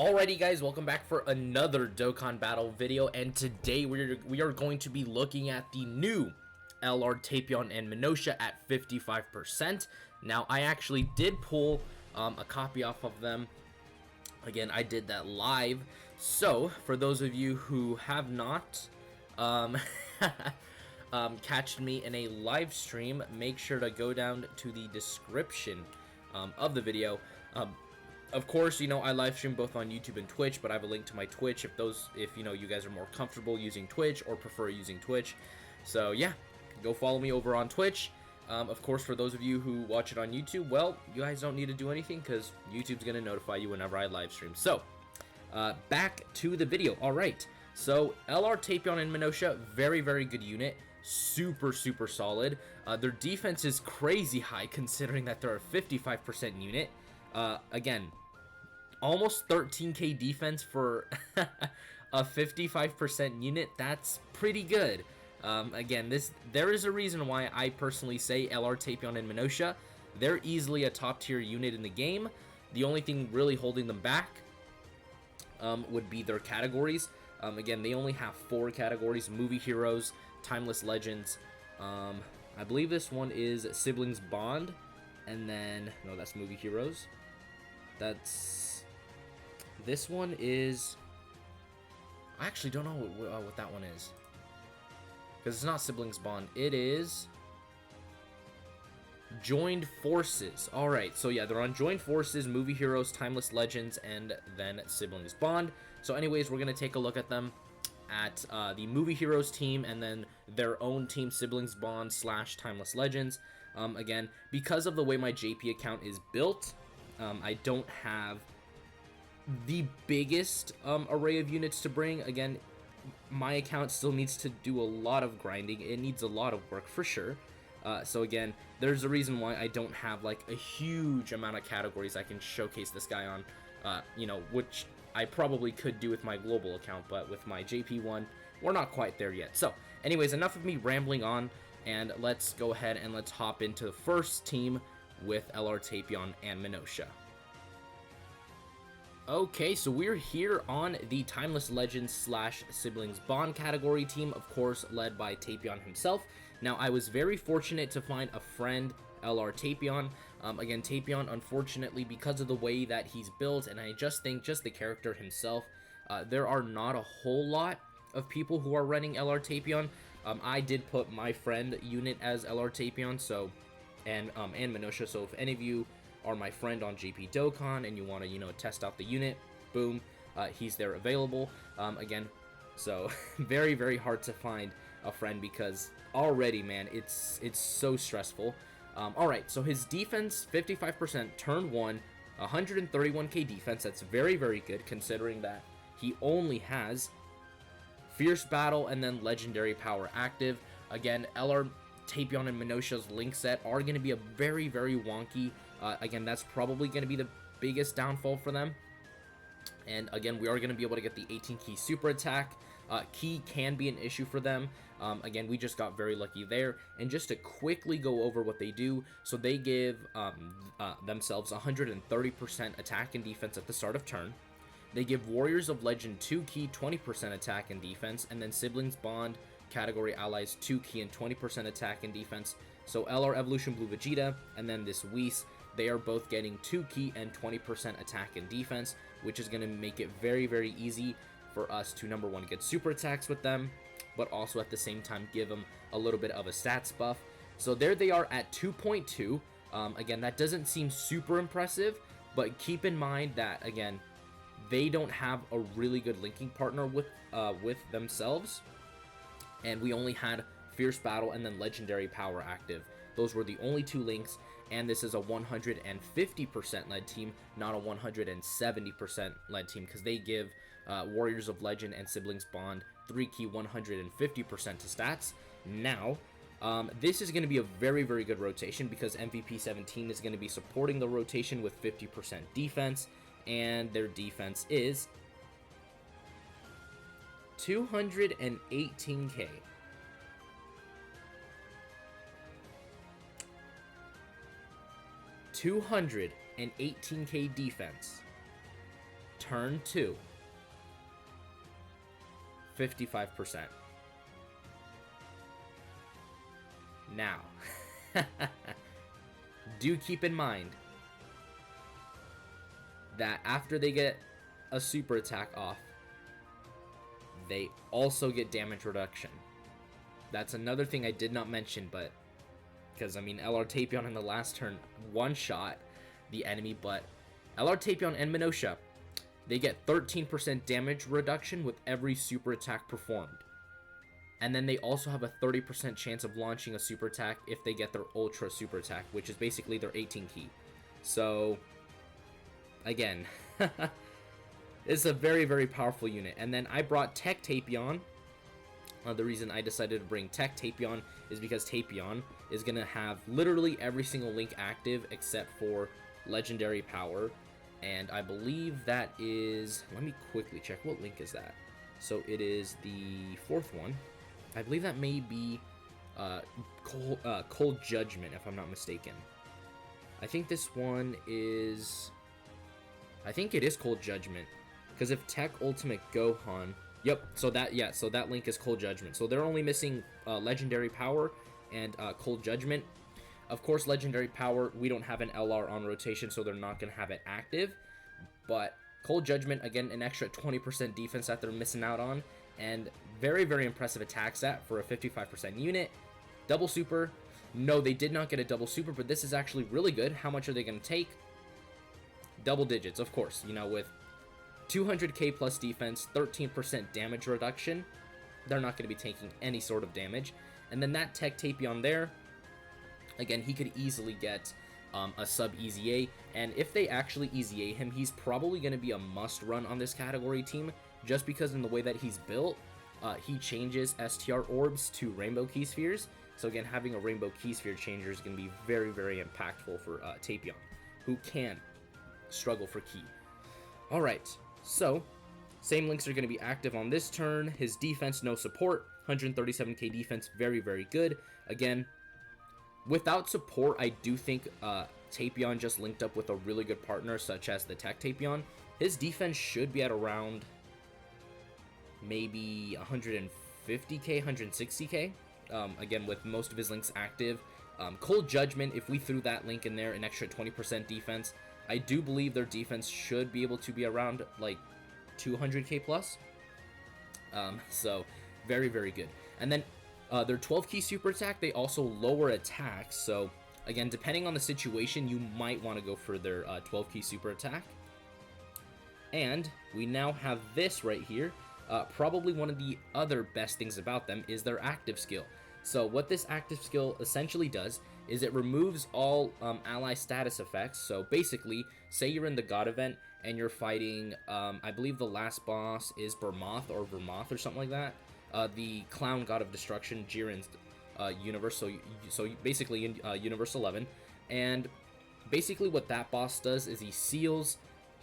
Alrighty guys, welcome back for another Dokkan Battle video, and today we are going to be looking at the new LR Tapion and Minotia at 55%. Now, I actually did pull a copy off of them. Again, I did that live, so for those of you who have not catched me in a live stream, make sure to go down to the description of the video. Of course, you know, I live stream both on YouTube and Twitch, but I have a link to my Twitch if you know, you guys are more comfortable using Twitch or prefer using Twitch. So yeah, go follow me over on Twitch. Of course, for those of you who watch it on YouTube, well, you guys don't need to do anything because YouTube's going to notify you whenever I live stream. So, back to the video. All right, so LR Tapion and Minotia, very, very good unit. Super solid. Their defense is crazy high considering that they're a 55% unit. Again, almost 13k defense for a 55% unit. That's pretty good. Again, there is a reason why I personally say LR Tapion and Minotia. They're easily a top tier unit in the game. The only thing really holding them back would be their categories. Again, they only have 4 categories: Movie Heroes, Timeless Legends. I believe this one is Siblings Bond, and then no, that's Movie Heroes. This one is, I actually don't know what that one is, because it's not Siblings Bond. It is Joined Forces. Alright, so yeah, they're on Joined Forces, Movie Heroes, Timeless Legends, and then Siblings Bond. So anyways, we're going to take a look at them at the Movie Heroes team, and then their own team, Siblings Bond / Timeless Legends. Again, because of the way my JP account is built, I don't have the biggest array of units to bring. Again, my account still needs to do a lot of grinding. It needs a lot of work for sure. So again, there's a reason why I don't have like a huge amount of categories I can showcase this guy on, you know, which I probably could do with my global account, but with my JP one, we're not quite there yet. So anyways, enough of me rambling on, and let's go ahead and let's hop into the first team with LR Tapion and Minotia. Okay, so we're here on the Timeless Legends / Siblings Bond category team, of course, led by Tapion himself. Now, I was very fortunate to find a friend, LR Tapion. Again, Tapion, unfortunately, because of the way that he's built, and I just think just the character himself, there are not a whole lot of people who are running LR Tapion. I did put my friend unit as LR Tapion, so, and Minotia, so if any of you are my friend on JP Dokkan and you want to, you know, test out the unit, boom, he's there available. Again, so very hard to find a friend because already, man, it's so stressful. Alright, so his defense, 55%, turn 1, 131k defense. That's very good considering that he only has Fierce Battle and then Legendary Power active. Again, LR Tapion and Minosia's link set are going to be a very wonky. Again, that's probably going to be the biggest downfall for them. And again, we are going to be able to get the 18 key super attack. Key can be an issue for them. Again, we just got very lucky there. And just to quickly go over what they do, so they give themselves 130% attack and defense at the start of turn. They give Warriors of Legend 2 key, 20% attack and defense, and then Siblings Bond category allies 2 key and 20% attack and defense. So LR Evolution Blue Vegeta and then this Whis, they are both getting 2 key and 20% attack and defense, which is going to make it very easy for us to, number 1, get super attacks with them, but also at the same time give them a little bit of a stats buff. So there they are at 2.2. Again, that doesn't seem super impressive, but keep in mind that, again, they don't have a really good linking partner with themselves, and we only had Fierce Battle and then Legendary Power active. Those were the only 2 links, and this is a 150% lead team, not a 170% lead team, because they give Warriors of Legend and Siblings Bond 3 key 150% to stats. Now, this is going to be a very good rotation because MVP 17 is going to be supporting the rotation with 50% defense, and their defense is 218k. $218k defense. Turn 2, 55%. Now, do keep in mind that after they get a super attack off, they also get damage reduction. That's another thing I did not mention, but because, I mean, LR Tapion in the last turn one-shot the enemy, but LR Tapion and Minotia, they get 13% damage reduction with every super attack performed. And then they also have a 30% chance of launching a super attack if they get their ultra super attack, which is basically their 18 key. So, again, it's a very, very powerful unit. And then I brought Tech Tapion. The reason I decided to bring Tech Tapion is because Tapion is going to have literally every single link active except for Legendary Power. And I believe that is... Let me quickly check. What link is that? So it is the 4th one. I believe that may be Cold Judgment, if I'm not mistaken. I think this one is... I think it is Cold Judgment. Because if Tech Ultimate Gohan... Yep, so that link is Cold Judgment. So they're only missing Legendary Power and Cold Judgment. Of course, Legendary Power, we don't have an LR on rotation, so they're not going to have it active. But Cold Judgment, again, an extra 20% defense that they're missing out on. And very, very impressive attack stat for a 55% unit. Double Super. No, they did not get a Double Super, but this is actually really good. How much are they going to take? Double digits, of course. You know, with 200k plus defense, 13% damage reduction, they're not going to be taking any sort of damage. And then that Tech Tapion there, again, he could easily get a sub Easy A, and if they actually Easy A him, he's probably going to be a must run on this category team, just because in the way that he's built, he changes STR orbs to Rainbow Key Spheres. So again, having a Rainbow Key Sphere changer is going to be very, very impactful for Tapion, who can struggle for Key. Alright, so same links are going to be active on this turn. His defense, no support, 137k defense, very, very good. Again, without support, I do think Tapion just linked up with a really good partner, such as the Tech Tapion. His defense should be at around maybe 150k, 160k. Again, with most of his links active. Cold Judgment, if we threw that link in there, an extra 20% defense, I do believe their defense should be able to be around like 200k plus. So very, very good. And then their 12 key super attack, they also lower attacks. So again, depending on the situation, you might want to go for their 12 key super attack. And we now have this right here. Probably one of the other best things about them is their active skill. So what this active skill essentially does is it removes all ally status effects. So basically, say you're in the God event and you're fighting, I believe the last boss is Vermoth or something like that. The clown god of destruction, Jiren's universe. So basically in Universe 11. And basically what that boss does is he seals.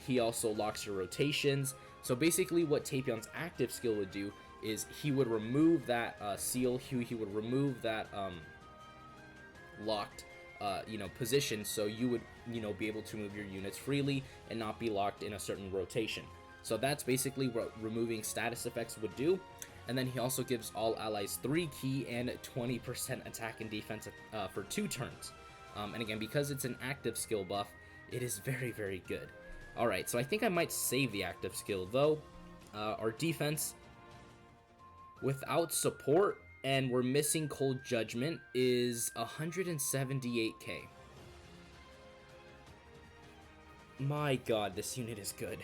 He also locks your rotations. So basically what Tapion's active skill would do is he would remove that seal, he would remove that locked position, so you would be able to move your units freely and not be locked in a certain rotation. So that's basically what removing status effects would do. And then he also gives all allies 3 key and 20% attack and defense for 2 turns. And again, because it's an active skill buff, it is very, very good. Alright, so I think I might save the active skill, though. Our defense, without support, and we're missing Cold Judgment, is 178k. My god, this unit is good.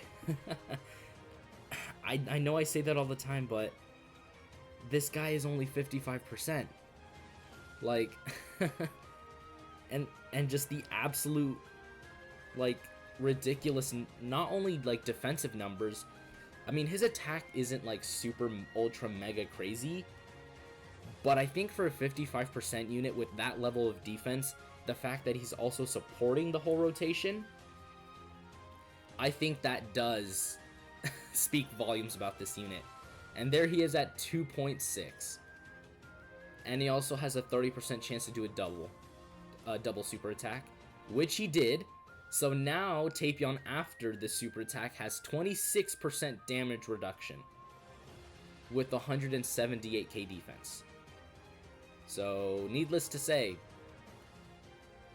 I know I say that all the time, but this guy is only 55%. Like, and just the absolute, like, ridiculous, not only like defensive numbers. I mean, his attack isn't like super ultra mega crazy, but I think for a 55% unit with that level of defense, the fact that he's also supporting the whole rotation, I think that does speak volumes about this unit. And there he is at 2.6, and he also has a 30% chance to do a double super attack, which he did. So now Tapion, after the super attack, has 26% damage reduction with 178k defense. So needless to say,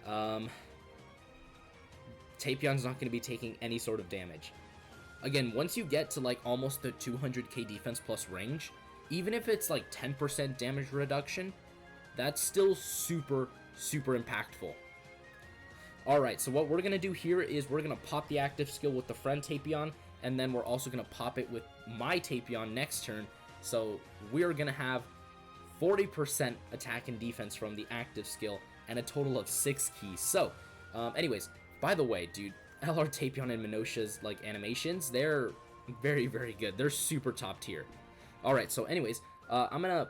Tapion's not going to be taking any sort of damage. Again, once you get to like almost the 200k defense plus range, even if it's like 10% damage reduction, that's still super impactful. Alright, so what we're going to do here is we're going to pop the active skill with the friend Tapion, and then we're also going to pop it with my Tapion next turn. So we're going to have 40% attack and defense from the active skill, and a total of 6 keys. So, anyways, by the way, dude, LR Tapion and Minutia's like animations, they're very good. They're super top tier. Alright, so anyways, I'm gonna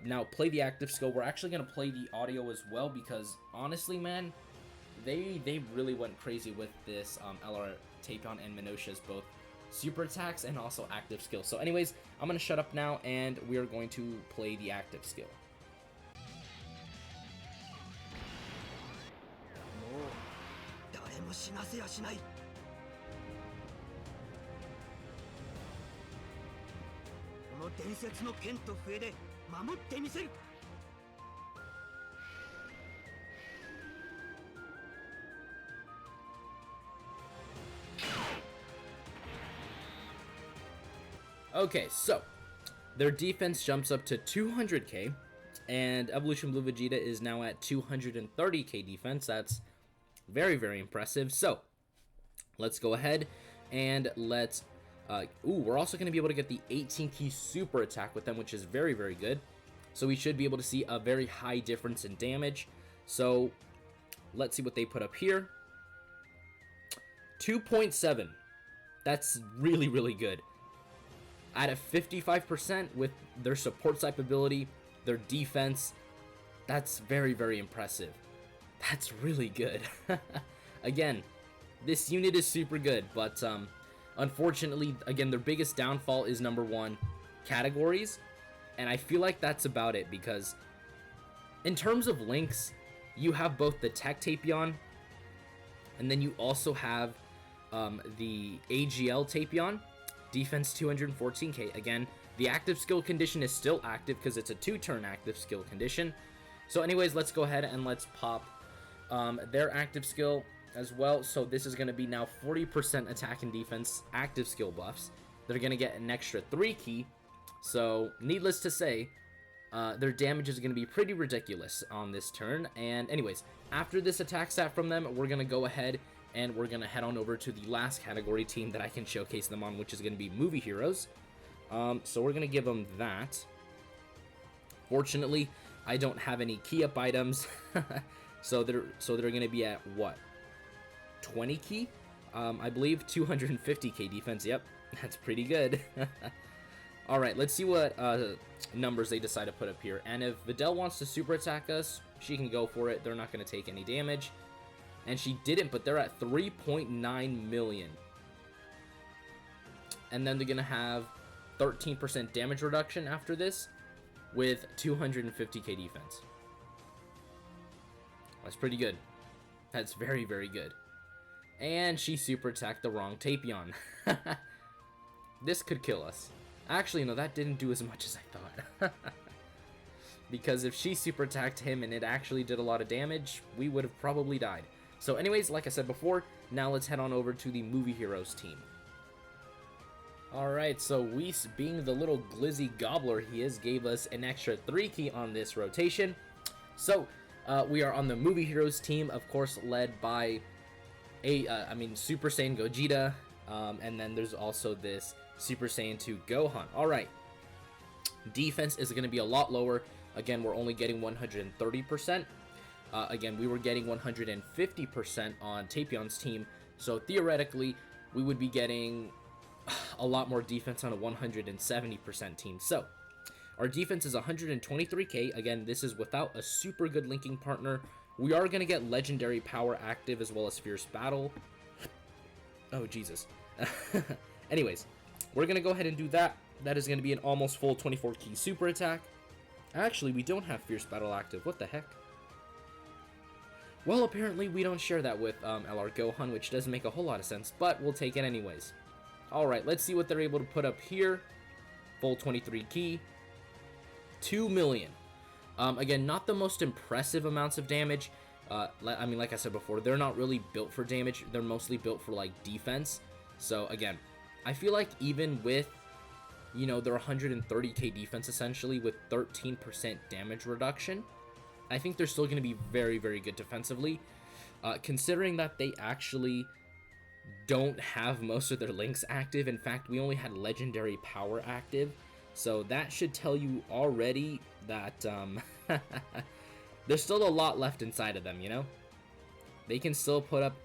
now play the active skill. We're actually gonna play the audio as well, because honestly, man, they really went crazy with this LR Tapion and Minutia's both super attacks and also active skill. So anyways, I'm gonna shut up now, and we are going to play the active skill. Okay, so their defense jumps up to 200k, and Evolution Blue Vegeta is now at 230k defense. That's very impressive. So let's go ahead and let's we're also going to be able to get the 18 key super attack with them, which is very good. So we should be able to see a very high difference in damage. So let's see what they put up here. 2.7. That's really good. At a 55% with their support type ability, their defense, that's very impressive. That's really good. Again, this unit is super good, but unfortunately, again, their biggest downfall is number 1, categories, and I feel like that's about it, because in terms of links, you have both the Tech Tapion, and then you also have the AGL Tapion, defense 214k. Again, the active skill condition is still active because it's a 2-turn active skill condition. So anyways, let's go ahead and let's pop their active skill as well. So this is going to be now 40% attack and defense active skill buffs. They're going to get an extra 3 key. So needless to say, their damage is going to be pretty ridiculous on this turn. And anyways, after this attack stat from them, we're going to go ahead and we're going to head on over to the last category team that I can showcase them on, which is going to be Movie Heroes. So we're going to give them that. Fortunately, I don't have any key up items. so they're going to be at what? 20 key? I believe 250k defense. Yep, that's pretty good. Alright, let's see what numbers they decide to put up here. And if Videl wants to super attack us, she can go for it. They're not going to take any damage. And she didn't, but they're at 3.9 million. And then they're going to have 13% damage reduction after this with 250k defense. That's pretty good. That's very good. And she super attacked the wrong Tapion. This could kill us. Actually, no, that didn't do as much as I thought. Because if she super attacked him and it actually did a lot of damage, we would have probably died. So anyways, like I said before, now let's head on over to the Movie Heroes team. Alright, so Whis, being the little glizzy gobbler he is, gave us an extra 3 key on this rotation. So, we are on the Movie Heroes team, of course, led by Super Saiyan Gogeta, and then there's also this Super Saiyan 2 Gohan. Alright, defense is going to be a lot lower. Again, we're only getting 130%. Again, we were getting 150% on Tapion's team, so theoretically, we would be getting a lot more defense on a 170% team. So, our defense is 123k. Again, this is without a super good linking partner. We are going to get Legendary Power active as well as Fierce Battle. Oh, Jesus. Anyways, we're going to go ahead and do that. That is going to be an almost full 24 key super attack. Actually, we don't have Fierce Battle active. What the heck? Well, apparently we don't share that with LR Gohan, which doesn't make a whole lot of sense, but we'll take it anyways. Alright, let's see what they're able to put up here. Full 23 ki. 2 million. Again, not the most impressive amounts of damage. I mean, like I said before, they're not really built for damage. They're mostly built for, like, defense. So, again, I feel like even with, you know, their 130k defense, essentially, with 13% damage reduction, I think they're still going to be very, very good defensively. Considering that they actually don't have most of their links active. In fact, we only had legendary power active. So that should tell you already that there's still a lot left inside of them, you know? They can still put up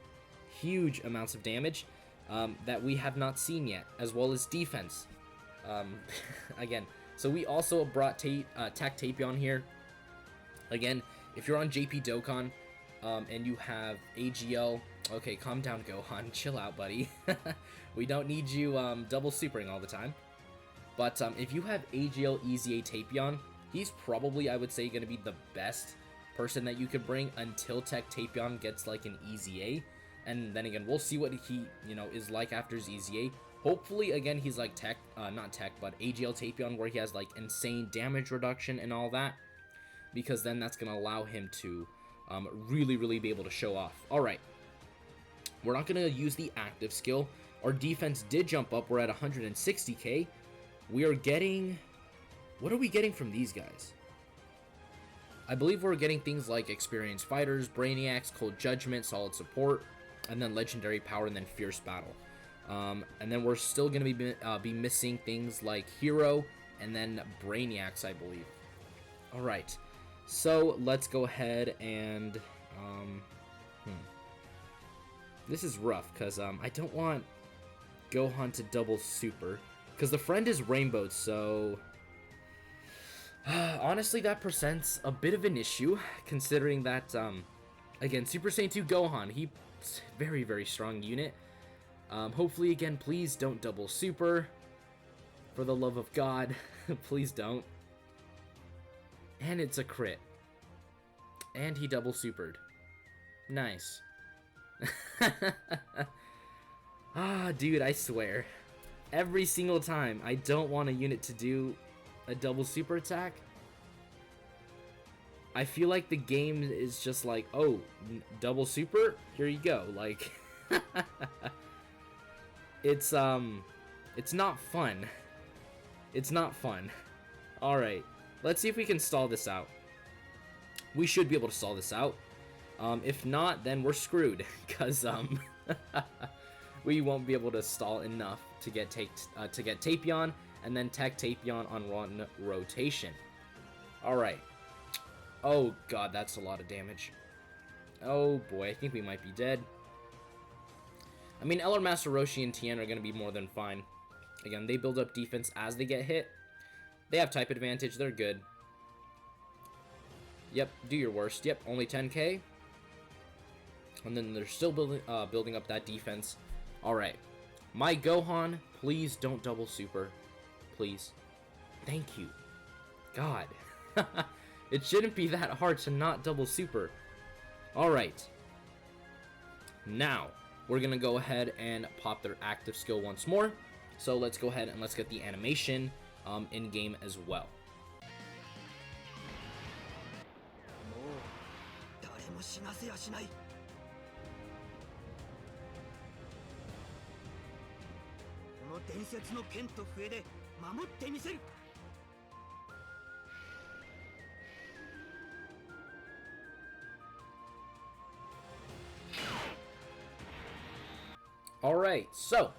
huge amounts of damage that we have not seen yet, as well as defense. Again, so we also brought Tech Tapion here. Again, if you're on JP Dokkan and you have AGL, okay, calm down, Gohan. Chill out, buddy. We don't need you double supering all the time. But if you have AGL EZA Tapion, he's probably, I would say, going to be the best person that you could bring until Tech Tapion gets like an EZA. And then again, we'll see what he, you know, is like after his EZA. Hopefully, again, he's like Tech, not Tech, but AGL Tapion, where he has like insane damage reduction and all that. Because then that's going to allow him to really, really be able to show off. Alright. We're not going to use the active skill. Our defense did jump up. We're at 160k. We are getting... What are we getting from these guys? I believe we're getting things like experienced fighters, brainiacs, cold judgment, solid support, and then legendary power, and then fierce battle. And then we're still going to be missing things like hero, and then brainiacs, I believe. Alright. So, let's go ahead and... This is rough, because I don't want Gohan to double super. Because the friend is rainbowed, so... honestly, that presents a bit of an issue, considering that, again, Super Saiyan 2 Gohan, he's a very, very strong unit. Hopefully, again, please don't double super. For the love of God, please don't. And it's a crit. And he double supered. Nice. Ah, dude, I swear. Every single time I don't want a unit to do a double super attack, I feel like the game is just like, oh, double super? Here you go. Like, it's not fun. It's not fun. Alright, let's see if we can stall this out. We should be able to stall this out. If not, then we're screwed, because we won't be able to stall enough to get Tapion, and then Tech Tapion on one rotation. Alright. Oh god, that's a lot of damage. Oh boy, I think we might be dead. I mean, LR Master Roshi and Tien are going to be more than fine. Again, they build up defense as they get hit. They have type advantage, they're good. Yep, do your worst. Yep, only 10k. And then they're still building up that defense. Alright. My Gohan, please don't double super. Please. Thank you. God. It shouldn't be that hard to not double super. Alright. Now, we're going to go ahead and pop their active skill once more. So let's go ahead and let's get the animation in-game as well. Alright, so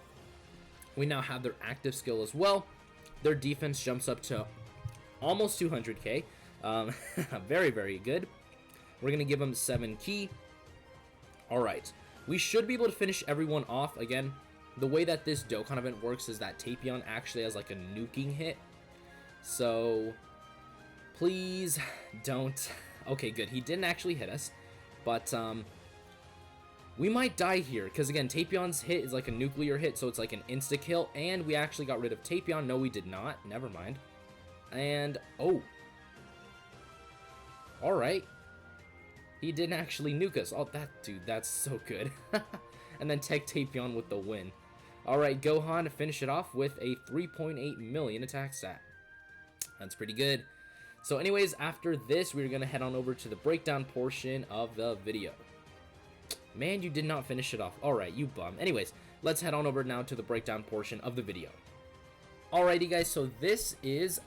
we now have their active skill as well. Their defense jumps up to almost 200k. Very, very good. We're going to give them 7 ki. Alright, we should be able to finish everyone off. Again, the way that this Dokkan event works is that Tapion actually has like a nuking hit. So, please don't... Okay, good. He didn't actually hit us. But, we might die here, because again, Tapion's hit is like a nuclear hit, so it's like an insta-kill, and we actually got rid of Tapion. No, we did not. Never mind. And, oh. Alright. He didn't actually nuke us. Oh, dude, that's so good. And then Tech Tapion with the win. Alright, Gohan to finish it off with a 3.8 million attack stat. That's pretty good. So anyways, after this, we're going to head on over to the breakdown portion of the video. Man, you did not finish it off. Alright, you bum. Anyways, let's head on over now to the breakdown portion of the video. Alrighty guys, so this is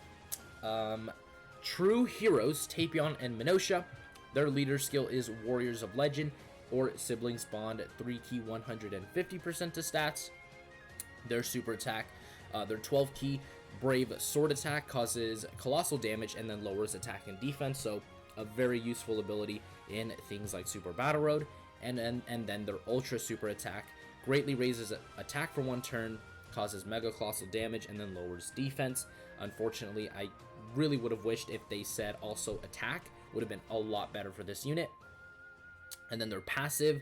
True Heroes, Tapion and Minotia. Their leader skill is Warriors of Legend or Siblings Bond, 3 key 150% to stats. Their super attack, their 12 key Brave Sword attack causes colossal damage and then lowers attack and defense, so a very useful ability in things like Super Battle Road. And then their Ultra Super attack greatly raises attack for 1 turn, causes mega colossal damage, and then lowers defense. Unfortunately, I really would have wished if they said also attack, would have been a lot better for this unit. And then their passive,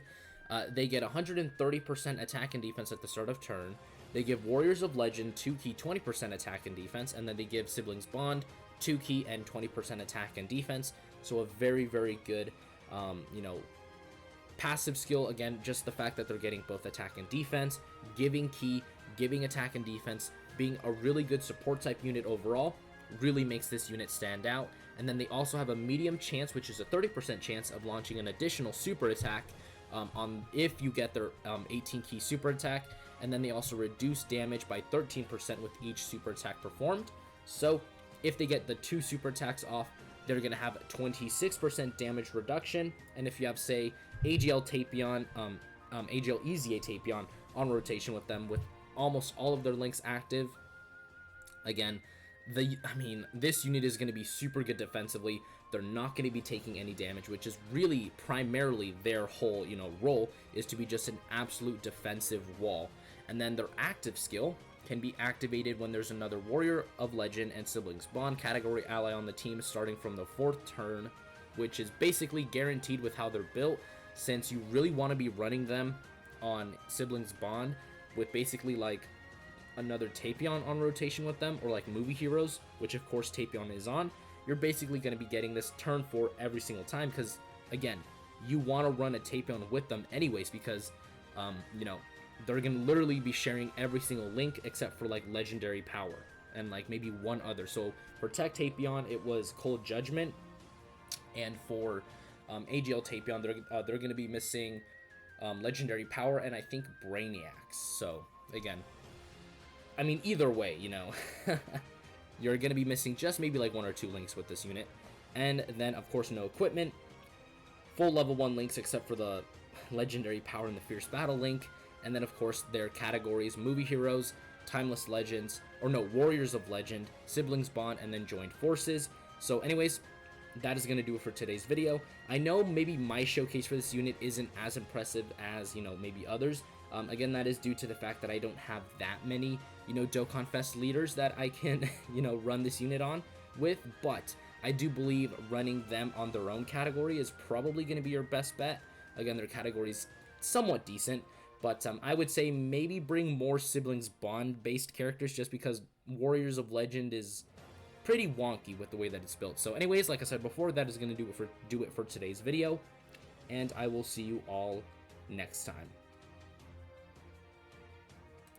they get 130% attack and defense at the start of turn. They give Warriors of Legend 2 key 20% attack and defense, and then they give Siblings Bond 2 key and 20% attack and defense. So a very, very good, you know, passive skill. Again, just the fact that they're getting both attack and defense, giving key, giving attack and defense, being a really good support type unit overall, really makes this unit stand out. And then they also have a medium chance, which is a 30% chance of launching an additional super attack on if you get their 18 key super attack. And then they also reduce damage by 13% with each super attack performed. So if they get the 2 super attacks off, they're going to have 26% damage reduction. And if you have, say, AGL Tapion, AGL EZA Tapion on rotation with them with almost all of their links active, again, this unit is going to be super good defensively. They're not going to be taking any damage, which is really primarily their whole, you know, role, is to be just an absolute defensive wall. And then their active skill can be activated when there's another Warrior of Legend and Siblings Bond category ally on the team starting from the 4th turn, which is basically guaranteed with how they're built, since you really want to be running them on Siblings Bond with basically like another Tapion on rotation with them, or like movie heroes, which of course Tapion is on. You're basically going to be getting this turn 4 every single time, because again, you want to run a Tapion with them anyways, because you know, they're going to literally be sharing every single link except for like legendary power and like maybe one other. So for Tech Tapion, it was Cold Judgment, and for AGL Tapion, they're going to be missing legendary power and I think Brainiacs. So again, I mean, either way, you know, you're going to be missing just maybe like 1 or 2 links with this unit. And then of course no equipment, full level 1 links except for the legendary power and the Fierce Battle link. And then of course their categories: movie heroes, timeless legends, or no, Warriors of Legend, Siblings Bond, and then joined forces. So anyways, that is going to do it for today's video. I know maybe my showcase for this unit isn't as impressive as, you know, maybe others. Again, that is due to the fact that I don't have that many, you know, Dokkan Fest leaders that I can, you know, run this unit on with, but I do believe running them on their own category is probably going to be your best bet. Again, their category is somewhat decent, but I would say maybe bring more Siblings Bond based characters, just because Warriors of Legend is pretty wonky with the way that it's built. So anyways, like I said before, that is going to do it for today's video, and I will see you all next time.